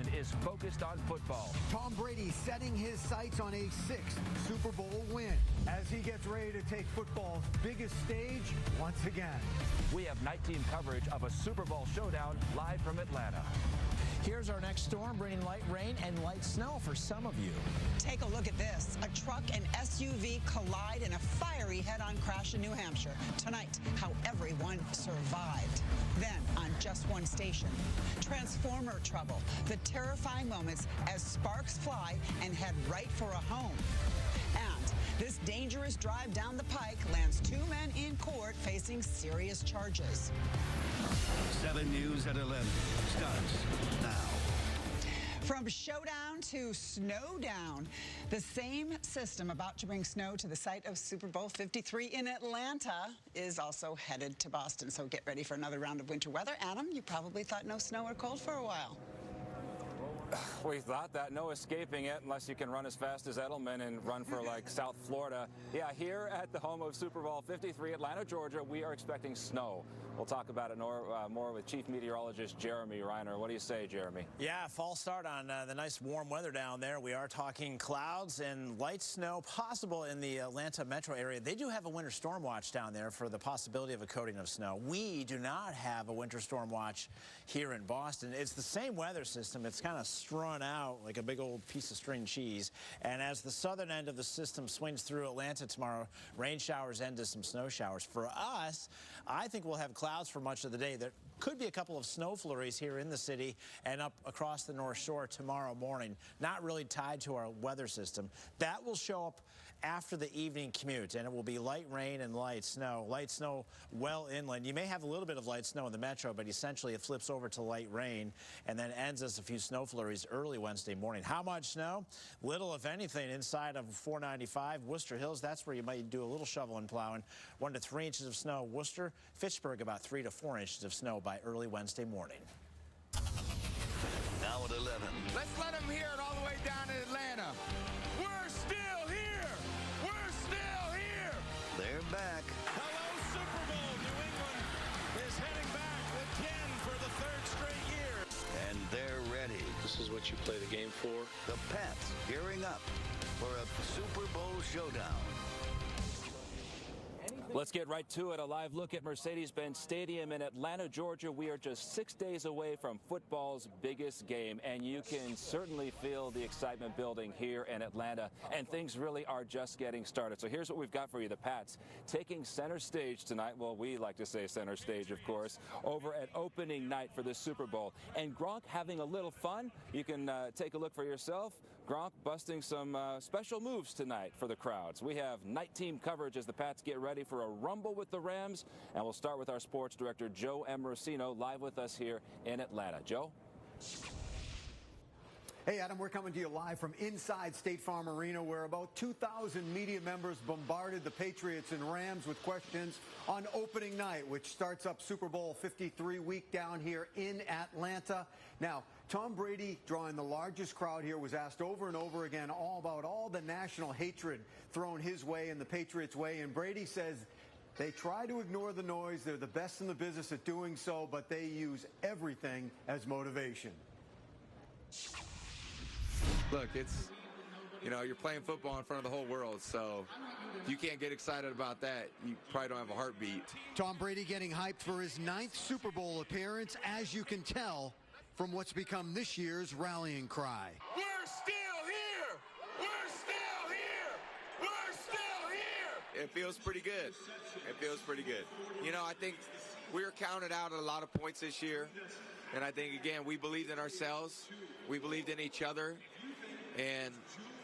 England is focused on football. Tom Brady setting his sights on a 6th Super Bowl win as he gets ready to take football's biggest stage once again. We have night team coverage of a Super Bowl showdown live from Atlanta. Here's our next storm, bringing light rain and light snow for some of you. Take a look at this. A truck and SUV collide in a fiery head-on crash in New Hampshire. Tonight, how everyone survived. Then, on just one station, transformer trouble. The terrifying moments as sparks fly and head right for a home. And this dangerous drive down the pike lands 2 men in court facing serious charges. 7 News at 11 starts now. From showdown to snowdown, the same system about to bring snow to the site of Super Bowl 53 in Atlanta is also headed to Boston. So get ready for another round of winter weather. Adam, you probably thought no snow or cold for a while. We thought that. No escaping it unless you can run as fast as Edelman and run for like South Florida. Yeah, here at the home of Super Bowl 53, Atlanta, Georgia, we are expecting snow. We'll talk about it more with Chief Meteorologist Jeremy Reiner. What do you say, Jeremy? Yeah, false start on the nice warm weather down there. We are talking clouds and light snow possible in the Atlanta metro area. They do have a winter storm watch down there for the possibility of a coating of snow. We do not have a winter storm watch here in Boston. It's the same weather system. It's kind of strung out like a big old piece of string cheese. And as the southern end of the system swings through Atlanta tomorrow, rain showers end to some snow showers. For us, I think we'll have clouds for much of the day. There could be a couple of snow flurries here in the city and up across the North Shore tomorrow morning, not really tied to our weather system. That will show up after the evening commute, and it will be light rain and light snow. Light snow well inland. You may have a little bit of light snow in the metro, but essentially it flips over to light rain and then ends as a few snow flurries early Wednesday morning. How much snow? Little, if anything, inside of 495. Worcester Hills, that's where you might do a little shoveling plowing. 1 to 3 inches of snow. Worcester, Fitchburg, about 3 to 4 inches of snow by early Wednesday morning. Now at 11. Let's let them hear it all the way down in Atlanta. We're still here. We're still here. They're back. Hello, Super Bowl. New England is heading back again for the 3rd straight year. And they're ready. This is what you play the game for. The Pats gearing up for a Super Bowl showdown. Let's get right to it. A live look at Mercedes-Benz Stadium in Atlanta, Georgia. We are just 6 days away from football's biggest game, and you can certainly feel the excitement building here in Atlanta, and things really are just getting started. So here's what we've got for you. The Pats taking center stage tonight. Well, we like to say center stage, of course, over at opening night for the Super Bowl. And Gronk having a little fun. You can take a look for yourself. Gronk busting some special moves tonight for the crowds. We have night team coverage as the Pats get ready for a rumble with the Rams, and we'll start with our sports director Joe Amorosino live with us here in Atlanta. Joe? Hey, Adam, we're coming to you live from inside State Farm Arena, where about 2,000 media members bombarded the Patriots and Rams with questions on opening night, which starts up Super Bowl 53 week down here in Atlanta. Now, Tom Brady, drawing the largest crowd here, was asked over and over again all about all the national hatred thrown his way and the Patriots' way, and Brady says they try to ignore the noise. They're the best in the business at doing so, but they use everything as motivation. Look, it's, you know, you're playing football in front of the whole world, so if you can't get excited about that, you probably don't have a heartbeat. Tom Brady getting hyped for his 9th Super Bowl appearance, as you can tell from what's become this year's rallying cry. We're still here! We're still here! We're still here! It feels pretty good. It feels pretty good. You know, I think we were counted out at a lot of points this year. And I think, again, we believed in ourselves. We believed in each other. And,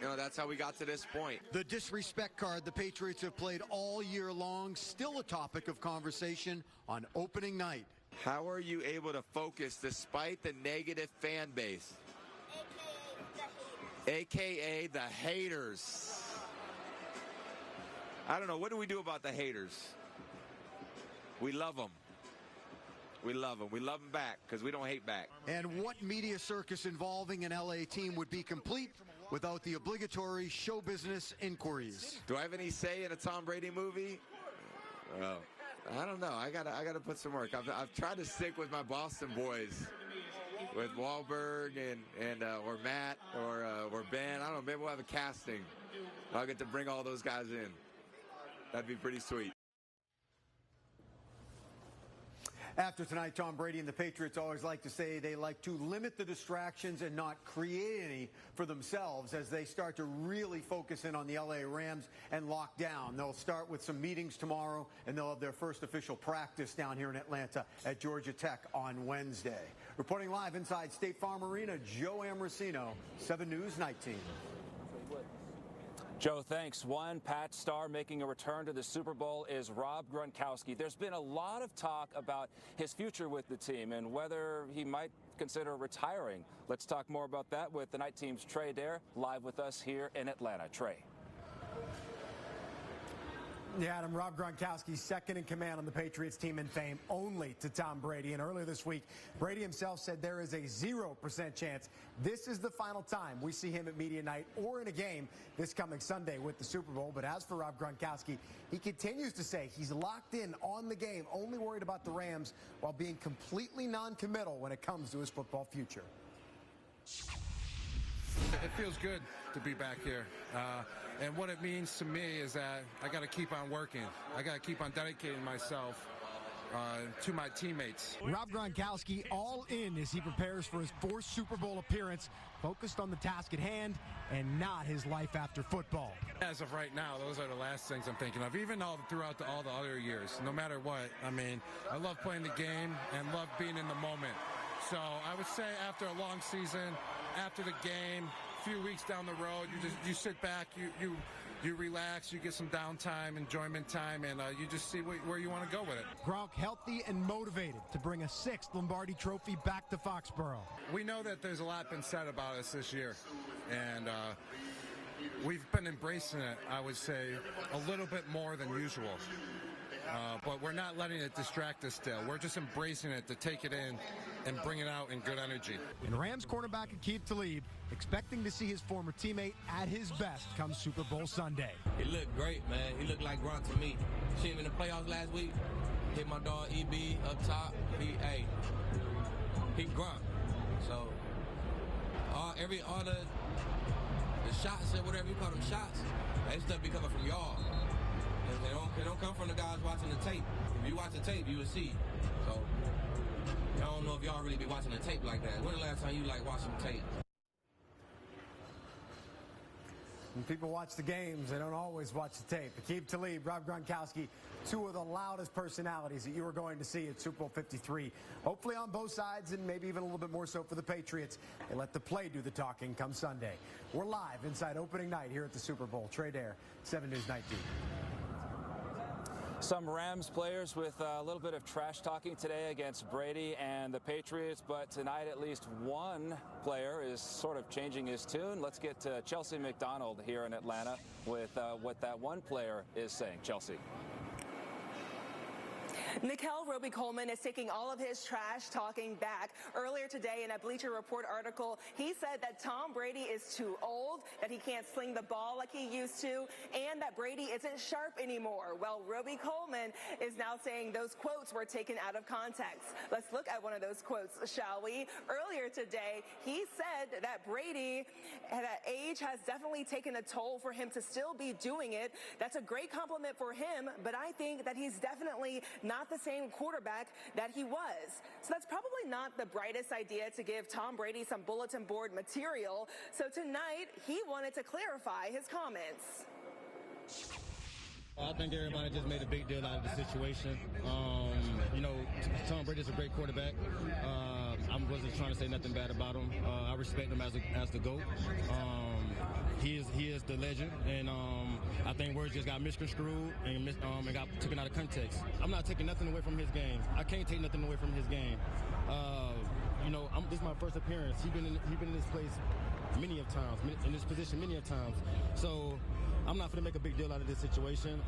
you know, that's how we got to this point. The disrespect card the Patriots have played all year long, still a topic of conversation on opening night. How are you able to focus despite the negative fan base? AKA the haters. I don't know. What do we do about the haters? We love them. We love them. We love them back because we don't hate back. And what media circus involving an LA team would be complete without the obligatory show business inquiries? Do I have any say in a Tom Brady movie? Well, I don't know. I gotta put some work. I've tried to stick with my Boston boys. with Wahlberg and or Matt or Ben. I don't know. Maybe we'll have a casting. I'll get to bring all those guys in. That'd be pretty sweet. After tonight, Tom Brady and the Patriots always like to say they like to limit the distractions and not create any for themselves as they start to really focus in on the LA Rams and lock down. They'll start with some meetings tomorrow, and they'll have their first official practice down here in Atlanta at Georgia Tech on Wednesday. Reporting live inside State Farm Arena, Joe Ambrosino, 7 News Night Team. Joe, thanks. One Pat star making a return to the Super Bowl is Rob Gronkowski. There's been a lot of talk about his future with the team and whether he might consider retiring. Let's talk more about that with the night team's Trey Dare live with us here in Atlanta. Trey. Yeah, Adam, Rob Gronkowski, second in command on the Patriots team in fame only to Tom Brady. And earlier this week, Brady himself said there is a 0% chance this is the final time we see him at media night or in a game this coming Sunday with the Super Bowl. But as for Rob Gronkowski, he continues to say he's locked in on the game, only worried about the Rams while being completely non-committal when it comes to his football future. It feels good to be back here. And what it means to me is that I got to keep on working. I got to keep on dedicating myself to my teammates. Rob Gronkowski all in as he prepares for his 4th Super Bowl appearance, focused on the task at hand and not his life after football. As of right now, those are the last things I'm thinking of, even throughout all the other years. No matter what, I mean, I love playing the game and love being in the moment. So I would say after a long season, after the game, a few weeks down the road, you sit back, you relax, you get some downtime, enjoyment time, and you just see where you want to go with it. Gronk healthy and motivated to bring a 6th Lombardi Trophy back to Foxborough. We know that there's a lot been said about us this year, and we've been embracing it, I would say, a little bit more than usual. But we're not letting it distract us still. We're just embracing it to take it in and bring it out in good energy. And Rams cornerback Aqib Talib expecting to see his former teammate at his best come Super Bowl Sunday. He looked great, man. He looked like Gronk to me. See him in the playoffs last week. Hit my dog EB up top. He Gronk. So all the shots or whatever you call them shots, that stuff be coming from y'all. They don't come from the guys watching the tape. If you watch the tape, you will see. So I don't know if y'all really be watching the tape like that. When the last time you like watching the tape? When people watch the games, they don't always watch the tape. Aqib Talib, Rob Gronkowski, 2 of the loudest personalities that you are going to see at Super Bowl 53. Hopefully on both sides and maybe even a little bit more so for the Patriots. They let the play do the talking come Sunday. We're live inside opening night here at the Super Bowl. Trey Dare, 7 News Night Team. Some Rams players with a little bit of trash talking today against Brady and the Patriots, but tonight at least one player is sort of changing his tune. Let's get to Chelsea McDonald here in Atlanta with what that one player is saying. Chelsea. Nickel Roby-Coleman is taking all of his trash talking back. Earlier today in a Bleacher Report article, he said that Tom Brady is too old, that he can't sling the ball like he used to, and that Brady isn't sharp anymore. Well, Roby-Coleman is now saying those quotes were taken out of context. Let's look at one of those quotes, shall we? Earlier today, he said that Brady, that age has definitely taken a toll for him to still be doing it. That's a great compliment for him, but I think that he's definitely not the same quarterback that he was. So that's probably not the brightest idea to give Tom Brady some bulletin board material. So tonight, he wanted to clarify his comments. I think everybody just made a big deal out of the situation. You know, Tom Brady's a great quarterback. I wasn't trying to say nothing bad about him. I respect him as the GOAT. He is the legend, and I think words just got misconstrued and got taken out of context. I'm not taking nothing away from his game. I can't take nothing away from his game. You know, this is my first appearance. He's been in this place many of times, in this position many of times. So I'm not going to make a big deal out of this situation.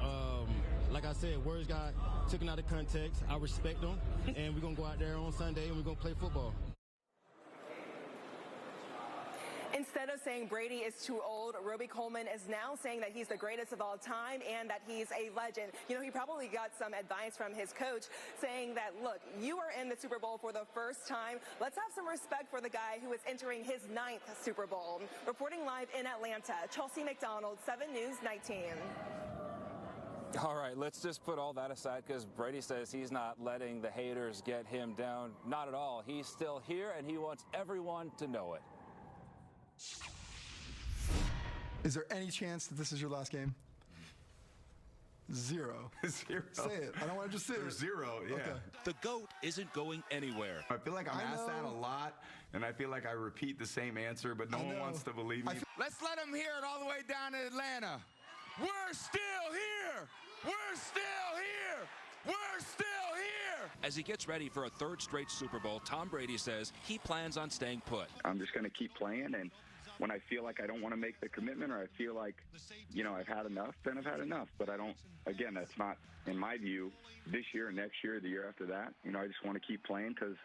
Like I said, words got taken out of context. I respect them, and we're going to go out there on Sunday and we're going to play football. Instead of saying Brady is too old, Roby Coleman is now saying that he's the greatest of all time and that he's a legend. You know, he probably got some advice from his coach saying that, look, you are in the Super Bowl for the first time. Let's have some respect for the guy who is entering his 9th Super Bowl. Reporting live in Atlanta, Chelsea McDonald, 7 News 19. All right, let's just put all that aside because Brady says he's not letting the haters get him down. Not at all. He's still here, and he wants everyone to know it. Is there any chance that this is your last game? Zero. Zero. Say it. I don't want to just say it. Zero, yeah. Okay. The GOAT isn't going anywhere. I feel like I'm asked that a lot, and I feel like I repeat the same answer, but no one wants to believe me. Let's let them hear it all the way down in Atlanta. We're still here! We're still here! We're still here! As he gets ready for a 3rd straight Super Bowl, Tom Brady says he plans on staying put. I'm just going to keep playing, and when I feel like I don't want to make the commitment or I feel like, you know, I've had enough, then I've had enough. But I don't, again, that's not, in my view, this year, next year, the year after that. You know, I just want to keep playing because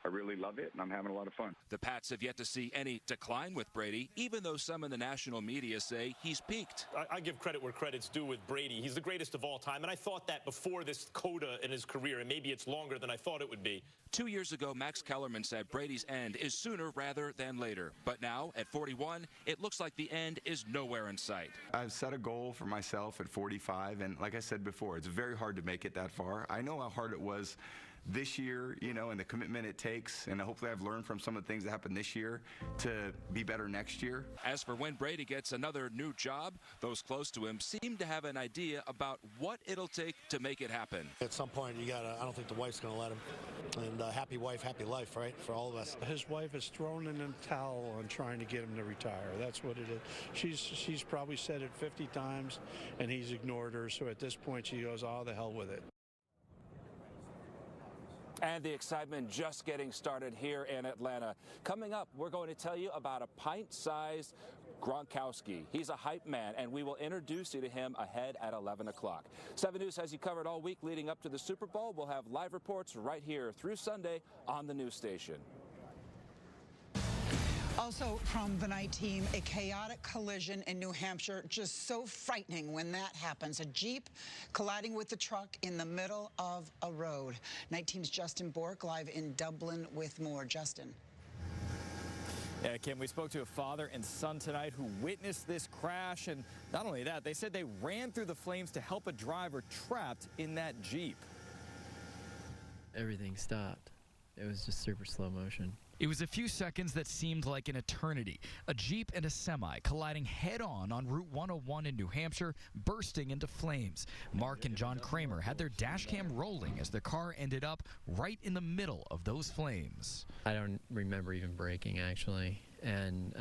I really love it, and I'm having a lot of fun. The Pats have yet to see any decline with Brady, even though some in the national media say he's peaked. I give credit where credit's due with Brady. He's the greatest of all time, and I thought that before this coda in his career, and maybe it's longer than I thought it would be. 2 years ago, Max Kellerman said Brady's end is sooner rather than later. But now, at 41, it looks like the end is nowhere in sight. I've set a goal for myself at 45, and like I said before, it's very hard to make it that far. I know how hard it was this year, you know, and the commitment it takes, and hopefully I've learned from some of the things that happened this year to be better next year. As for when Brady gets another new job, those close to him seem to have an idea about what it'll take to make it happen. At some point, you gotta, I don't think the wife's gonna let him. And happy wife, happy life, right, for all of us. His wife has thrown in a towel on trying to get him to retire. That's what it is. She's probably said it 50 times, and he's ignored her. So at this point, she goes, oh, the hell with it. And the excitement just getting started here in Atlanta. Coming up, we're going to tell you about a pint-sized Gronkowski. He's a hype man, and we will introduce you to him ahead at 11 o'clock. 7 News has you covered all week leading up to the Super Bowl. We'll have live reports right here through Sunday on the news station. Also from the night team, a chaotic collision in New Hampshire. Just so frightening when that happens. A Jeep colliding with the truck in the middle of a road. Night team's Justin Bork live in Dublin with more. Justin. Yeah, Kim, we spoke to a father and son tonight who witnessed this crash. And not only that, they said they ran through the flames to help a driver trapped in that Jeep. Everything stopped. It was just super slow motion. It was a few seconds that seemed like an eternity. A Jeep and a semi colliding head-on Route 101 in New Hampshire, bursting into flames. Mark and John Kramer had their dash cam rolling as their car ended up right in the middle of those flames. I don't remember even braking, actually. And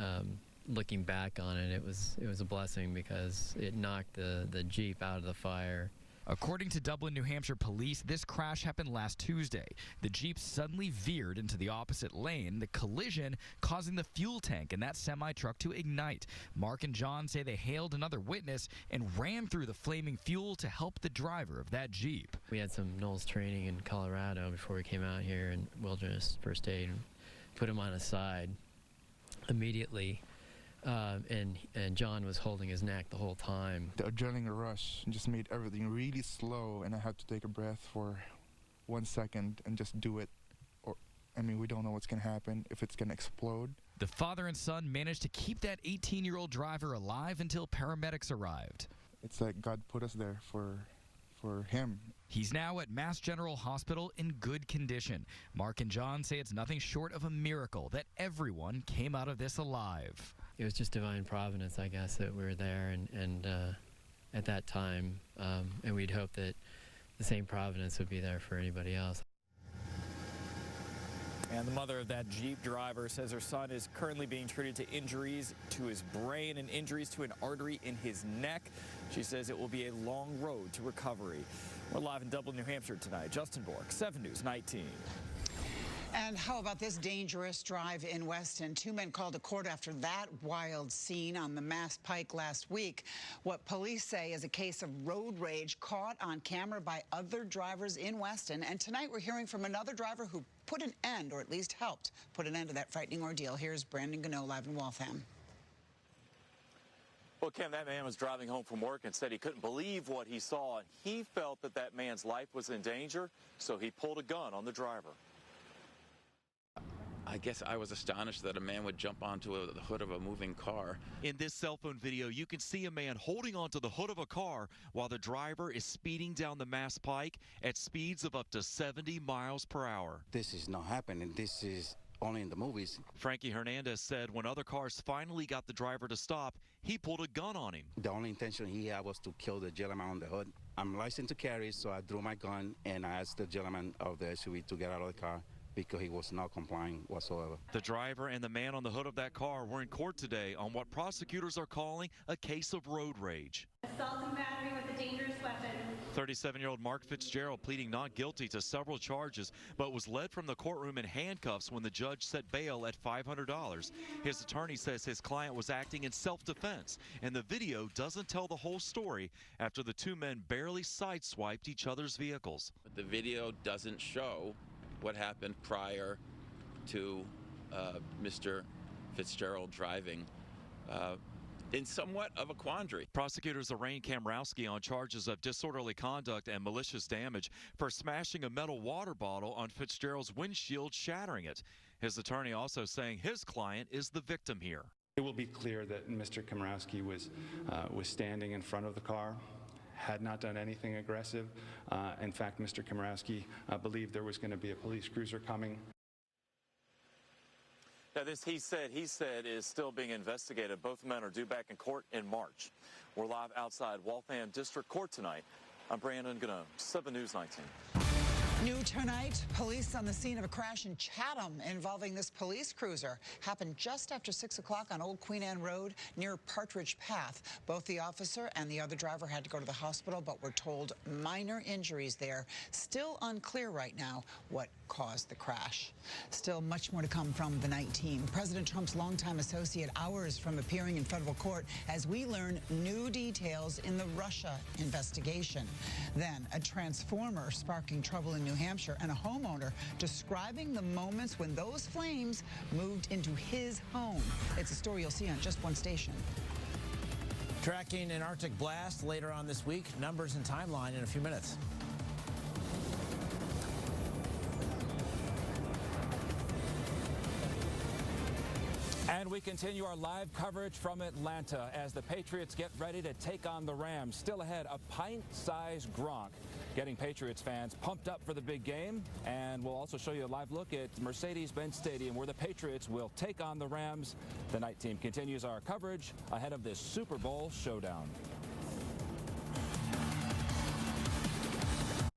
looking back on it, it was a blessing because it knocked the Jeep out of the fire. According to Dublin, New Hampshire police, this crash happened last Tuesday. The Jeep suddenly veered into the opposite lane, the collision causing the fuel tank in that semi-truck to ignite. Mark and John say they hailed another witness and ran through the flaming fuel to help the driver of that Jeep. We had some Knowles training in Colorado before we came out here in wilderness first aid and put him on his side immediately. And John was holding his neck the whole time. The adrenaline rush just made everything really slow, and I had to take a breath for 1 second and just do it. Or, I mean, we don't know what's going to happen, if it's going to explode. The father and son managed to keep that 18-year-old driver alive until paramedics arrived. It's like God put us there for him. He's now at Mass General Hospital in good condition. Mark and John say it's nothing short of a miracle that everyone came out of this alive. It was just divine providence, I guess, that we were there and at that time, and we'd hope that the same providence would be there for anybody else. And the mother of that Jeep driver says her son is currently being treated to injuries to his brain and injuries to an artery in his neck. She says it will be a long road to recovery. We're live in Dublin, New Hampshire tonight. Justin Bork, 7 News 19. And how about this dangerous drive in Weston? 2 men called to court after that wild scene on the Mass Pike last week. What police say is a case of road rage caught on camera by other drivers in Weston. And tonight we're hearing from another driver who put an end, or at least helped put an end to that frightening ordeal. Here's Brandon Gano live in Waltham. Well, Kim, that man was driving home from work and said he couldn't believe what he saw, and he felt that that man's life was in danger, so he pulled a gun on the driver. I guess I was astonished that a man would jump onto the hood of a moving car. In this cell phone video, you can see a man holding onto the hood of a car while the driver is speeding down the Mass Pike at speeds of up to 70 miles per hour. This is not happening. This is only in the movies. Frankie Hernandez said when other cars finally got the driver to stop, he pulled a gun on him. The only intention he had was to kill the gentleman on the hood. I'm licensed to carry, so I drew my gun and I asked the gentleman of the SUV to get out of the car because he was not complying whatsoever. The driver and the man on the hood of that car were in court today on what prosecutors are calling a case of road rage. Assault and battery with a dangerous weapon. 37-year-old Mark Fitzgerald pleading not guilty to several charges, but was led from the courtroom in handcuffs when the judge set bail at $500. His attorney says his client was acting in self-defense, and the video doesn't tell the whole story after the two men barely sideswiped each other's vehicles. But the video doesn't show what happened prior to Mr. Fitzgerald driving. In somewhat of a quandary. Prosecutors arraigned Kamrowski on charges of disorderly conduct and malicious damage for smashing a metal water bottle on Fitzgerald's windshield, shattering it. His attorney also saying his client is the victim here. It will be clear that Mr. Kamrowski was standing in front of the car, had not done anything aggressive. In fact, Mr. Kamrowski believed there was going to be a police cruiser coming. Now, this he said is still being investigated. Both men are due back in court in March. We're live outside Waltham District Court tonight. I'm Brandon Gnome, 7 News 19. New tonight, police on the scene of a crash in Chatham involving this police cruiser. Happened just after 6 o'clock on Old Queen Anne Road near Partridge Path. Both the officer and the other driver had to go to the hospital, but were told minor injuries there. Still unclear right now what caused the crash. Still much more to come from the night team. President Trump's longtime associate hours from appearing in federal court as we learn new details in the Russia investigation. Then a transformer sparking trouble in New Hampshire and a homeowner describing the moments when those flames moved into his home. It's a story you'll see on Just One Station. Tracking an Arctic blast later on this week. Numbers and timeline in a few minutes. And we continue our live coverage from Atlanta as the Patriots get ready to take on the Rams. Still ahead, a pint-sized Gronk getting Patriots fans pumped up for the big game. And we'll also show you a live look at Mercedes-Benz Stadium where the Patriots will take on the Rams. The night team continues our coverage ahead of this Super Bowl showdown.